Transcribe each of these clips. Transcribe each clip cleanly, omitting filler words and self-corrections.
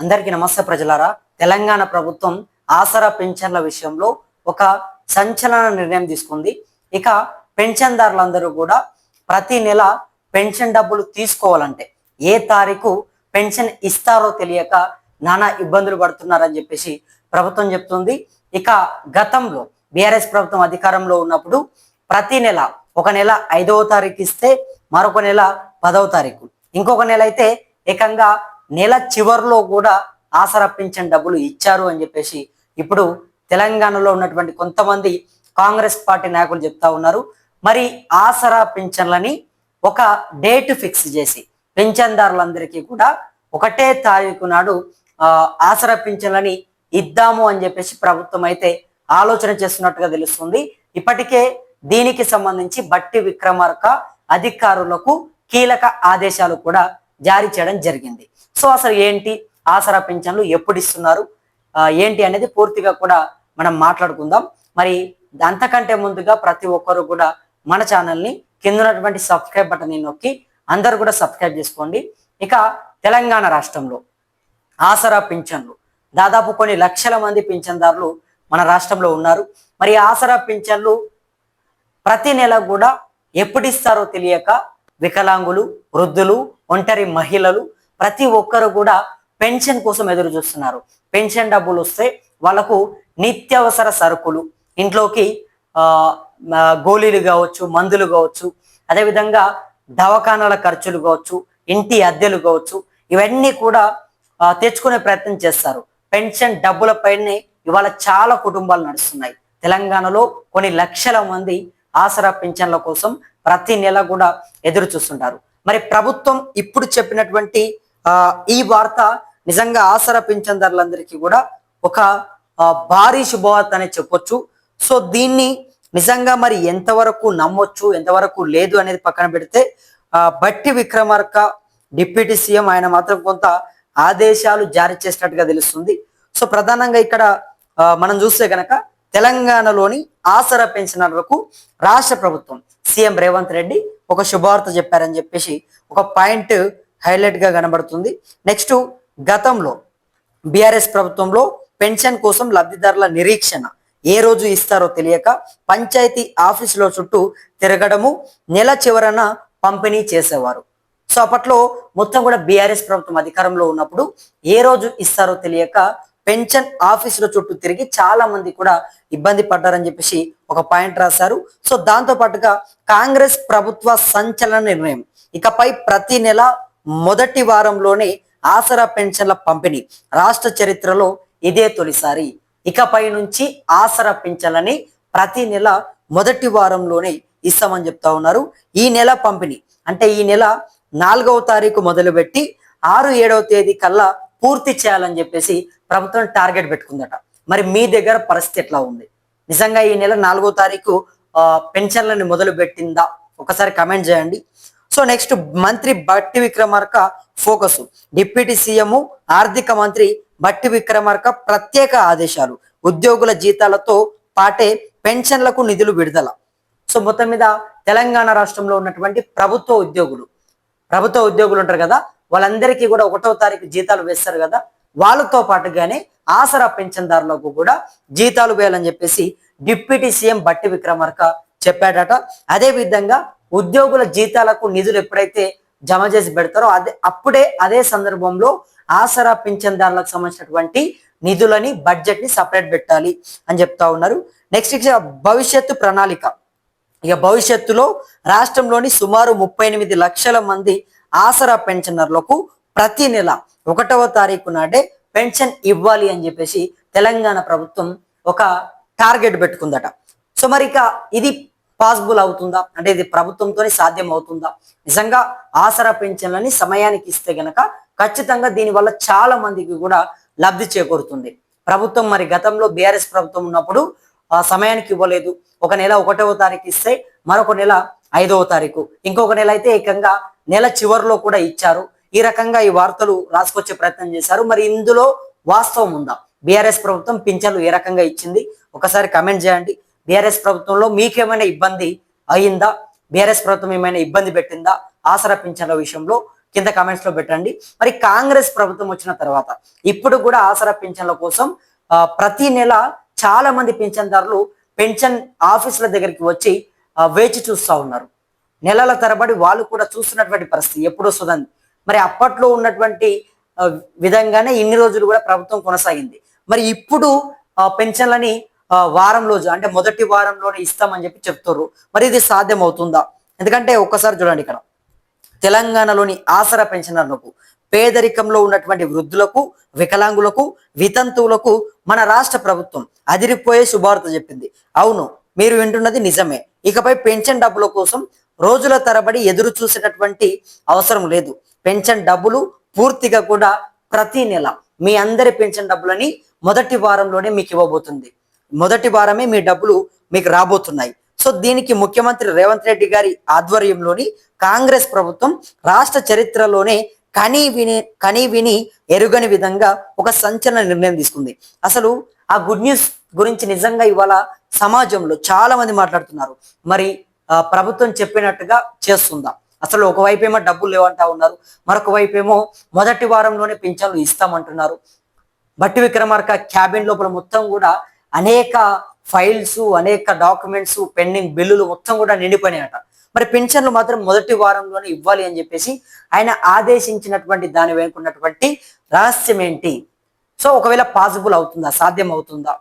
అందరికీ నమస్తే ప్రజలారా. తెలంగాణ ప్రభుత్వం ఆసరా పెన్షన్ల విషయంలో ఒక సంచలన నిర్ణయం తీసుకుంది. ఇక పెన్షన్దారులందరూ కూడా ప్రతి నెల పెన్షన్ డబ్బులు తీసుకోవాలంటే ఏ తారీఖు పెన్షన్ ఇస్తారో తెలియక నానా ఇబ్బందులు పడుతున్నారని చెప్పేసి ప్రభుత్వం చెప్తుంది. ఇక గతంలో బీఆర్ఎస్ ప్రభుత్వం అధికారంలో ఉన్నప్పుడు ప్రతి నెల ఒక నెల 5వ తారీఖు ఇస్తే మరొక నెల 10వ తారీఖు, ఇంకొక నెల అయితే ఏకంగా నెల చివరిలో కూడా ఆసరా పింఛన్ డబ్బులు ఇచ్చారు అని చెప్పేసి ఇప్పుడు తెలంగాణలో ఉన్నటువంటి కొంతమంది కాంగ్రెస్ పార్టీ నాయకులు చెప్తా ఉన్నారు. మరి ఆసరా పింఛన్లని ఒక డేట్ ఫిక్స్ చేసి పింఛన్దారులందరికీ కూడా ఒకటే తారీఖు నాడు ఆసరా పింఛన్లని ఇద్దాము అని చెప్పేసి ప్రభుత్వం అయితే ఆలోచన చేస్తున్నట్టుగా తెలుస్తుంది. ఇప్పటికే దీనికి సంబంధించి బట్టి విక్రమార్క అధికారులకు కీలక ఆదేశాలు కూడా జారీ చేయడం జరిగింది. సో అసలు ఏంటి ఆసరా పింఛన్లు ఎప్పుడు ఇస్తున్నారు ఏంటి అనేది పూర్తిగా కూడా మనం మాట్లాడుకుందాం. మరి అంతకంటే ముందుగా ప్రతి ఒక్కరు కూడా మన ఛానల్ని కింద ఉన్నటువంటి సబ్స్క్రైబ్ బటన్ నొక్కి అందరూ కూడా సబ్స్క్రైబ్ చేసుకోండి. ఇక తెలంగాణ రాష్ట్రంలో ఆసరా పింఛన్లు దాదాపు కొన్ని లక్షల మంది పింఛన్దారులు మన రాష్ట్రంలో ఉన్నారు. మరి ఆసరా పింఛన్లు ప్రతి నెల కూడా ఎప్పుడు ఇస్తారో తెలియక వికలాంగులు, వృద్ధులు, ఒంటరి మహిళలు ప్రతి ఒక్కరు కూడా పెన్షన్ కోసం ఎదురు చూస్తున్నారు. పెన్షన్ డబ్బులు వస్తే వాళ్ళకు నిత్యావసర సరుకులు, ఇంట్లోకి గోళీలు కావచ్చు, మందులు కావచ్చు, అదేవిధంగా దవాఖానాల ఖర్చులు కావచ్చు, ఇంటి అద్దెలు కావచ్చు, ఇవన్నీ కూడా తెచ్చుకునే ప్రయత్నం చేస్తారు. పెన్షన్ డబ్బులపైనే ఇవాళ చాలా కుటుంబాలు నడుస్తున్నాయి. తెలంగాణలో కొన్ని లక్షల మంది ఆసరా పింఛన్ల కోసం ప్రతి నెల కూడా ఎదురు చూస్తుంటారు. మరి ప్రభుత్వం ఇప్పుడు చెప్పినటువంటి ఈ వార్త నిజంగా ఆసరా పింఛన్దారులందరికీ కూడా ఒక భారీ శుభవార్త అనే చెప్పొచ్చు. సో దీన్ని నిజంగా మరి ఎంతవరకు నమ్మొచ్చు, ఎంతవరకు లేదు అనేది పక్కన పెడితే బట్టి విక్రమార్క డిప్యూటీ సీఎం ఆయన మాత్రం కొంత ఆదేశాలు జారీ చేసినట్టుగా తెలుస్తుంది. సో ప్రధానంగా ఇక్కడ మనం చూస్తే గనక తెలంగాణలోని ఆసరా పెన్షనర్లకు రాష్ట్ర ప్రభుత్వం సీఎం రేవంత్ రెడ్డి ఒక శుభవార్త చెప్పారని చెప్పేసి ఒక పాయింట్ హైలైట్ గా కనబడుతుంది. నెక్స్ట్, గతంలో బీఆర్ఎస్ ప్రభుత్వంలో పెన్షన్ కోసం లబ్ధిదారుల నిరీక్షణ ఏ రోజు ఇస్తారో తెలియక పంచాయతీ ఆఫీసులో చుట్టూ తిరగడము, నెల చివరన పంపిణీ చేసేవారు. సో అప్పట్లో మొత్తం కూడా బీఆర్ఎస్ ప్రభుత్వం అధికారంలో ఉన్నప్పుడు ఏ రోజు ఇస్తారో తెలియక పెన్షన్ ఆఫీసుల చుట్టూ తిరిగి చాలా మంది కూడా ఇబ్బంది పడ్డారని చెప్పేసి ఒక పాయింట్ రాశారు. సో దాంతో పాటుగా కాంగ్రెస్ ప్రభుత్వ సంచలన నిర్ణయం, ఇకపై ప్రతి నెల మొదటి వారంలోనే ఆసరా పెన్షన్ల పంపిణీ, రాష్ట్ర చరిత్రలో ఇదే తొలిసారి. ఇకపై నుంచి ఆసరా పెన్షన్లని ప్రతి నెల మొదటి వారంలోనే ఇస్తామని చెప్తా ఉన్నారు. ఈ నెల పంపిణీ అంటే ఈ నెల 4వ తారీఖు మొదలుపెట్టి 6, 7వ తేదీ కల్లా పూర్తి చేయాలని చెప్పేసి ప్రభుత్వం టార్గెట్ పెట్టుకుందట. మరి మీ దగ్గర పరిస్థితి ఎట్లా ఉంది? నిజంగా ఈ నెల 4వ తారీఖు పెన్షన్లను మొదలు పెట్టిందా? ఒకసారి కమెంట్ చేయండి. సో నెక్స్ట్, మంత్రి బట్టి విక్రమార్క ఫోకస్, డిప్యూటీ సీఎం ఆర్థిక మంత్రి బట్టి విక్రమార్క ప్రత్యేక ఆదేశాలు, ఉద్యోగుల జీతాలతో పాటే పెన్షన్లకు నిధులు విడుదల. సో మొత్తం మీద తెలంగాణ రాష్ట్రంలో ఉన్నటువంటి ప్రభుత్వ ఉద్యోగులు ఉంటారు కదా, వాళ్ళందరికీ కూడా 1వ తారీఖు జీతాలు వేస్తారు కదా, వాళ్ళతో పాటుగానే ఆసరా పెన్షన్దారులకు కూడా జీతాలు వేయాలని చెప్పేసి డిప్యూటీ సీఎం బట్టి విక్రమార్క చెప్పాడట. అదే విధంగా ఉద్యోగుల జీతాలకు నిధులు ఎప్పుడైతే జమ చేసి పెడతారో అదే సందర్భంలో ఆసరా పింఛన్దారులకు సంబంధించినటువంటి నిధులని, బడ్జెట్ ని సపరేట్ పెట్టాలి అని చెప్తా ఉన్నారు. నెక్స్ట్ భవిష్యత్తు ప్రణాళిక. ఇక భవిష్యత్తులో రాష్ట్రంలోని సుమారు 38 లక్షల మంది ఆసరా పెన్షనర్లకు ప్రతి నెల 1వ తారీఖు నాడే పెన్షన్ ఇవ్వాలి అని చెప్పేసి తెలంగాణ ప్రభుత్వం ఒక టార్గెట్ పెట్టుకుందట. సో మరి ఇక ఇది పాసిబుల్ అవుతుందా? అంటే ఇది ప్రభుత్వంతోనే సాధ్యం అవుతుందా? నిజంగా ఆసరా పెన్షన్లని సమయానికి ఇస్తే గనక ఖచ్చితంగా దీనివల్ల చాలా మందికి కూడా లబ్ధి చేకూరుతుంది. ప్రభుత్వం మరి గతంలో బీఆర్ఎస్ ప్రభుత్వం ఉన్నప్పుడు సమయానికి ఇవ్వలేదు. ఒక నెల 1వ తారీఖు ఇస్తే మరొక నెల 5వ తారీఖు, ఇంకొక నెల అయితే ఏకంగా నెల చివరిలో కూడా ఇచ్చారు. ఈ రకంగా ఈ వార్తలు రాసుకొచ్చే ప్రయత్నం చేశారు. మరి ఇందులో వాస్తవం ఉందా? బీఆర్ఎస్ ప్రభుత్వం పింఛన్లు ఏ రకంగా ఇచ్చింది? ఒకసారి కమెంట్ చేయండి. బీఆర్ఎస్ ప్రభుత్వంలో మీకేమైనా ఇబ్బంది అయిందా? బీఆర్ఎస్ ప్రభుత్వం ఏమైనా ఇబ్బంది పెట్టిందా ఆసరా పింఛన్ల విషయంలో? కింద కామెంట్స్ లో పెట్టండి. మరి కాంగ్రెస్ ప్రభుత్వం వచ్చిన తర్వాత ఇప్పుడు కూడా ఆసరా పింఛన్ల కోసం ప్రతి నెల చాలా మంది పింఛన్దారులు పెన్షన్ ఆఫీసుల దగ్గరికి వచ్చి వేచి చూస్తూ ఉన్నారు. నెలల తరబడి వాళ్ళు కూడా చూస్తున్నటువంటి పరిస్థితి ఎప్పుడు వస్తుందని. మరి అప్పట్లో ఉన్నటువంటి విధంగానే ఇన్ని రోజులు కూడా ప్రభుత్వం కొనసాగింది. మరి ఇప్పుడు పెన్షన్లని వారం రోజు అంటే మొదటి వారంలోనే ఇస్తామని చెప్తారు. మరి ఇది సాధ్యం అవుతుందా? ఎందుకంటే ఒక్కసారి చూడండి, ఇక్కడ తెలంగాణలోని ఆసరా పెన్షనర్లకు, పేదరికంలో ఉన్నటువంటి వృద్ధులకు, వికలాంగులకు, వితంతువులకు మన రాష్ట్ర ప్రభుత్వం అదిరిపోయే శుభార్త చెప్పింది. అవును, మీరు వింటున్నది నిజమే. ఇకపై పెన్షన్ డబ్బుల కోసం రోజుల తరబడి ఎదురు చూసేటటువంటి అవసరం లేదు. పెన్షన్ డబ్బులు పూర్తిగా కూడా ప్రతి నెల మీ అందరి పెన్షన్ డబ్బులని మొదటి వారంలోనే మీకు ఇవ్వబోతుంది. మొదటి వారమే మీ డబ్బులు మీకు రాబోతున్నాయి. సో దీనికి ముఖ్యమంత్రి రేవంత్ రెడ్డి గారి ఆధ్వర్యంలోని కాంగ్రెస్ ప్రభుత్వం రాష్ట్ర చరిత్రలోనే కనీ విని ఎరుగని విధంగా ఒక సంచలన నిర్ణయం తీసుకుంది. అసలు ఆ గుడ్ న్యూస్ గురించి నిజంగా ఇవాళ సమాజంలో చాలా మంది మాట్లాడుతున్నారు. మరి ప్రభుత్వం చెప్పినట్టుగా చేస్తుందా? అసలు ఒకవైపు ఏమో డబ్బులు లేవంటా ఉన్నారు, మరొక వైపు ఏమో మొదటి వారంలోనే పింఛన్లు ఇస్తామంటున్నారు. బట్టి విక్రమార్క క్యాబిన్ లోపల మొత్తం కూడా అనేక ఫైల్స్, అనేక డాక్యుమెంట్స్, పెండింగ్ బిల్లులు మొత్తం కూడా నిండిపోయినాయట. మరి పెన్షన్లు మాత్రం మొదటి వారంలోనే ఇవ్వాలి అని చెప్పేసి ఆయన ఆదేశించినటువంటి దాని వెనుకున్నటువంటి రహస్యం ఏంటి? సో ఒకవేళ పాసిబుల్ అవుతుందా, సాధ్యం అవుతుందా?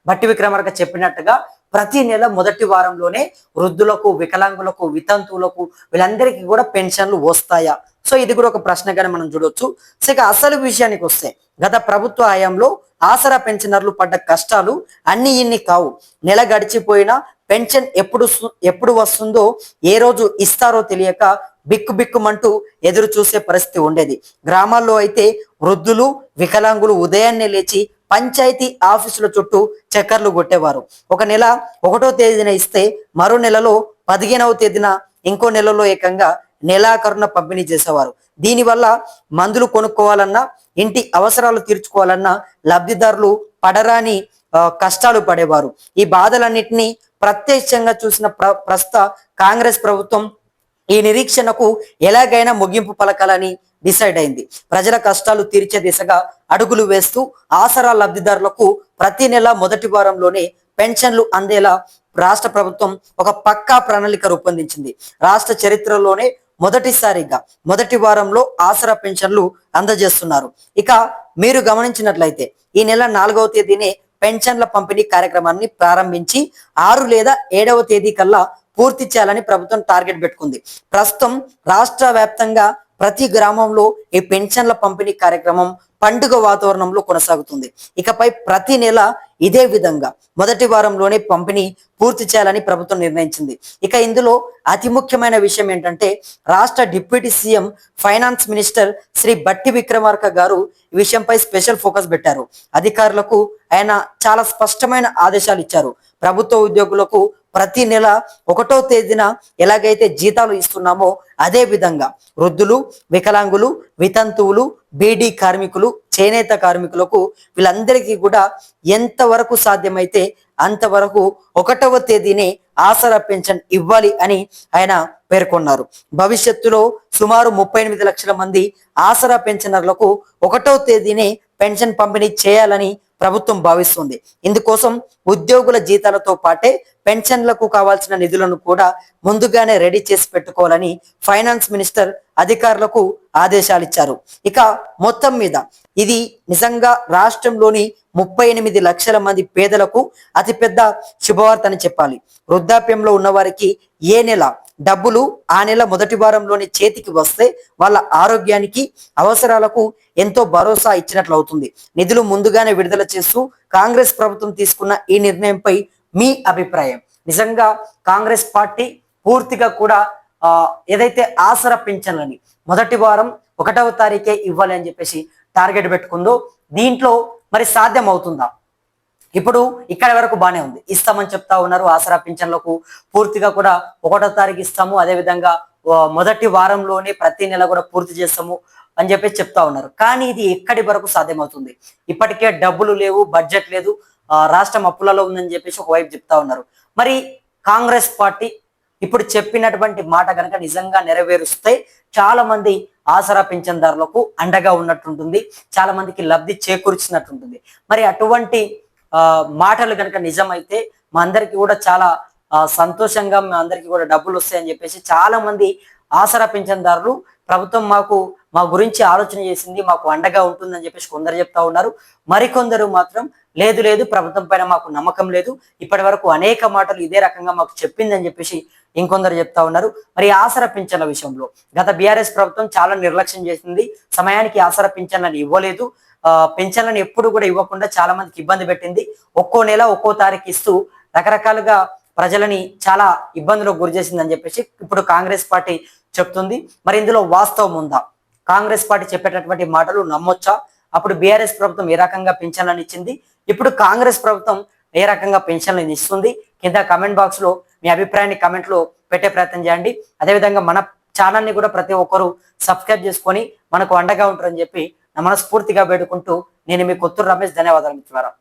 బట్టి విక్రమార్క చెప్పినట్టుగా ప్రతి నెల మొదటి వారంలోనే వృద్ధులకు, వికలాంగులకు, వితంతువులకు వీళ్ళందరికీ కూడా పెన్షన్లు వస్తాయా? సో ఇది కూడా ఒక ప్రశ్నగానే మనం చూడొచ్చు. సో ఇక అసలు విషయానికి వస్తే, గత ప్రభుత్వ హయాంలో ఆసరా పెన్షనర్లు పడ్డ కష్టాలు అన్ని ఇన్ని కావు. నెల గడిచిపోయినా పెన్షన్ ఎప్పుడు వస్తుందో, ఏ రోజు ఇస్తారో తెలియక బిక్కుబిక్కుమంటూ ఎదురు చూసే పరిస్థితి ఉండేది. గ్రామాల్లో అయితే వృద్ధులు, వికలాంగులు ఉదయాన్నే లేచి పంచాయతీ ఆఫీసుల చుట్టూ చక్కర్లు కొట్టేవారు. ఒక నెల 1వ తేదీన ఇస్తే మరో నెలలో 15వ తేదీన, ఇంకో నెలలో ఏకంగా నెలాఖరున పంపిణీ చేసేవారు. దీనివల్ల మందులు కొనుక్కోవాలన్నా, ఇంటి అవసరాలు తీర్చుకోవాలన్నా లబ్ధిదారులు పడరాని కష్టాలు పడేవారు. ఈ బాధలన్నింటినీ ప్రత్యక్షంగా చూసిన ప్రస్తుత కాంగ్రెస్ ప్రభుత్వం ఈ నిరీక్షణకు ఎలాగైనా ముగింపు పలకాలని డిసైడ్ అయింది. ప్రజల కష్టాలు తీర్చే దిశగా అడుగులు వేస్తూ ఆసరా లబ్ధిదారులకు ప్రతి నెల మొదటి వారంలోనే పెన్షన్లు అందేలా రాష్ట్ర ప్రభుత్వం ఒక పక్కా ప్రణాళిక రూపొందించింది. రాష్ట్ర చరిత్రలోనే మొదటిసారిగా మొదటి వారంలో ఆసరా పెన్షన్లు అందజేస్తున్నారు. ఇక మీరు గమనించినట్లయితే ఈ నెల 4వ తేదీనే పెన్షన్ల పంపిణీ కార్యక్రమాన్ని ప్రారంభించి 6 లేదా 7వ తేదీ కల్లా పూర్తి చేయాలని ప్రభుత్వం టార్గెట్ పెట్టుకుంది. ప్రస్తుతం రాష్ట్ర వ్యాప్తంగా ప్రతి గ్రామంలో ఈ పెన్షన్ల పంపిణీ కార్యక్రమం పండుగ వాతావరణంలో కొనసాగుతుంది. ఇకపై ప్రతి నెల ఇదే విధంగా మొదటి వారంలోనే పంపిణీ పూర్తి చేయాలని ప్రభుత్వం నిర్ణయించింది. ఇక ఇందులో అతి ముఖ్యమైన విషయం ఏంటంటే, రాష్ట్ర deputy CM finance minister Shri Bhatti Vikramarka గారు ఈ విషయంపై స్పెషల్ ఫోకస్ పెట్టారు. అధికారులకు ఆయన చాలా స్పష్టమైన ఆదేశాలు ఇచ్చారు. ప్రభుత్వ ఉద్యోగులకు ప్రతి నెల 1వ తేదీన ఎలాగైతే జీతాలు ఇస్తున్నామో అదే విధంగా వృద్ధులు, వికలాంగులు, వితంతువులు, బీడీ కార్మికులు, చేనేత కార్మికులకు వీళ్ళందరికీ కూడా ఎంతవరకు సాధ్యమైతే అంతవరకు 1వ తేదీనే ఆసరా పెన్షన్ ఇవ్వాలి అని ఆయన పేర్కొన్నారు. భవిష్యత్తులో సుమారు 38 లక్షల మంది ఆసరా పెన్షనర్లకు 1వ తేదీనే పెన్షన్ పంపిణీ చేయాలని ప్రభుత్వం భావిస్తుంది. ఇందుకోసం ఉద్యోగుల జీతాలతో పాటే పెన్షన్లకు కావాల్సిన నిధులను కూడా ముందుగానే రెడీ చేసి పెట్టుకోవాలని ఫైనాన్స్ మినిస్టర్ అధికారులకు ఆదేశాలు ఇచ్చారు. ఇక మొత్తం మీద ఇది నిజంగా రాష్ట్రంలోని 38 లక్షల మంది పేదలకు అతిపెద్ద శుభవార్త అని చెప్పాలి. వృద్ధాప్యంలో ఉన్న వారికి ఏ నెల డబ్బులు ఆ నెల మొదటి వారంలోని చేతికి వస్తే వాళ్ళ ఆరోగ్యానికి, అవసరాలకు ఎంతో భరోసా ఇచ్చినట్లు అవుతుంది. నిధులు ముందుగానే విడుదల చేస్తూ కాంగ్రెస్ ప్రభుత్వం తీసుకున్న ఈ నిర్ణయంపై మీ అభిప్రాయం? నిజంగా కాంగ్రెస్ పార్టీ పూర్తిగా కూడా ఏదైతే ఆసరా పింఛన్లని మొదటి వారం 1వ తారీఖే ఇవ్వాలి అని చెప్పేసి టార్గెట్ పెట్టుకుందో, దీంట్లో మరి సాధ్యం అవుతుందా? ఇప్పుడు ఇక్కడ వరకు బానే ఉంది, ఇస్తామని చెప్తా ఉన్నారు. ఆసరా పింఛన్లకు పూర్తిగా కూడా 1వ తారీఖు ఇస్తాము, అదేవిధంగా మొదటి వారంలోనే ప్రతి నెల కూడా పూర్తి చేస్తాము అని చెప్పేసి చెప్తా ఉన్నారు. కానీ ఇది ఎక్కడి వరకు సాధ్యమవుతుంది? ఇప్పటికే డబ్బులు లేవు, బడ్జెట్ లేదు, రాష్ట్రం అప్పులలో ఉందని చెప్పేసి ఒకవైపు చెప్తా ఉన్నారు. మరి కాంగ్రెస్ పార్టీ ఇప్పుడు చెప్పినటువంటి మాట కనుక నిజంగా నెరవేరుస్తే చాలా మంది ఆసరా పింఛన్దారులకు అండగా ఉన్నట్టుంటుంది, చాలా మందికి లబ్ధి చేకూర్చినట్టుంటుంది. మరి అటువంటి మాటలు కనుక నిజమైతే మా అందరికి కూడా చాలా సంతోషంగా, మా అందరికి కూడా డబ్బులు వస్తాయని చెప్పేసి చాలా మంది ఆసరా పింఛన్దారులు ప్రభుత్వం మా గురించి ఆలోచన చేసింది, మాకు అండగా ఉంటుందని చెప్పేసి కొందరు చెప్తా ఉన్నారు. మరికొందరు మాత్రం లేదు లేదు ప్రభుత్వం పైన మాకు నమ్మకం లేదు, ఇప్పటి వరకు అనేక మాటలు ఇదే రకంగా మాకు చెప్పిందని చెప్పేసి ఇంకొందరు చెప్తా ఉన్నారు. మరి ఆసరా పింఛన్ల విషయంలో గత బీఆర్ఎస్ ప్రభుత్వం చాలా నిర్లక్ష్యం చేసింది, సమయానికి ఆసరా పింఛన్లను ఇవ్వలేదు, పింఛన్లను ఎప్పుడు కూడా ఇవ్వకుండా చాలా మందికి ఇబ్బంది పెట్టింది. ఒక్కో నెల ఒక్కో తారీఖు ఇస్తూ రకరకాలుగా ప్రజలని చాలా ఇబ్బందులకు గురి చేసిందని చెప్పేసి ఇప్పుడు కాంగ్రెస్ పార్టీ చెప్తుంది. మరి ఇందులో వాస్తవం ఉందా? కాంగ్రెస్ పార్టీ చెప్పేటటువంటి మాటలు నమ్మొచ్చా? అప్పుడు బీఆర్ఎస్ ప్రభుత్వం ఏ రకంగా పింఛన్లను ఇచ్చింది, ఇప్పుడు కాంగ్రెస్ ప్రభుత్వం ఏ రకంగా పెన్షన్లను ఇస్తుంది? కింద కామెంట్ బాక్స్ లో మీ అభిప్రాయాన్ని కామెంట్ లో పెట్టే ప్రయత్నం చేయండి. అదేవిధంగా మన ఛానల్ని కూడా ప్రతి ఒక్కరు సబ్స్క్రైబ్ చేసుకొని మనకు అండగా ఉంటారని చెప్పి మనస్ఫూర్తిగా వేడుకుంటూ నేను మీ కొత్తూరు రమేష్. ధన్యవాదాలు మిత్రులారా.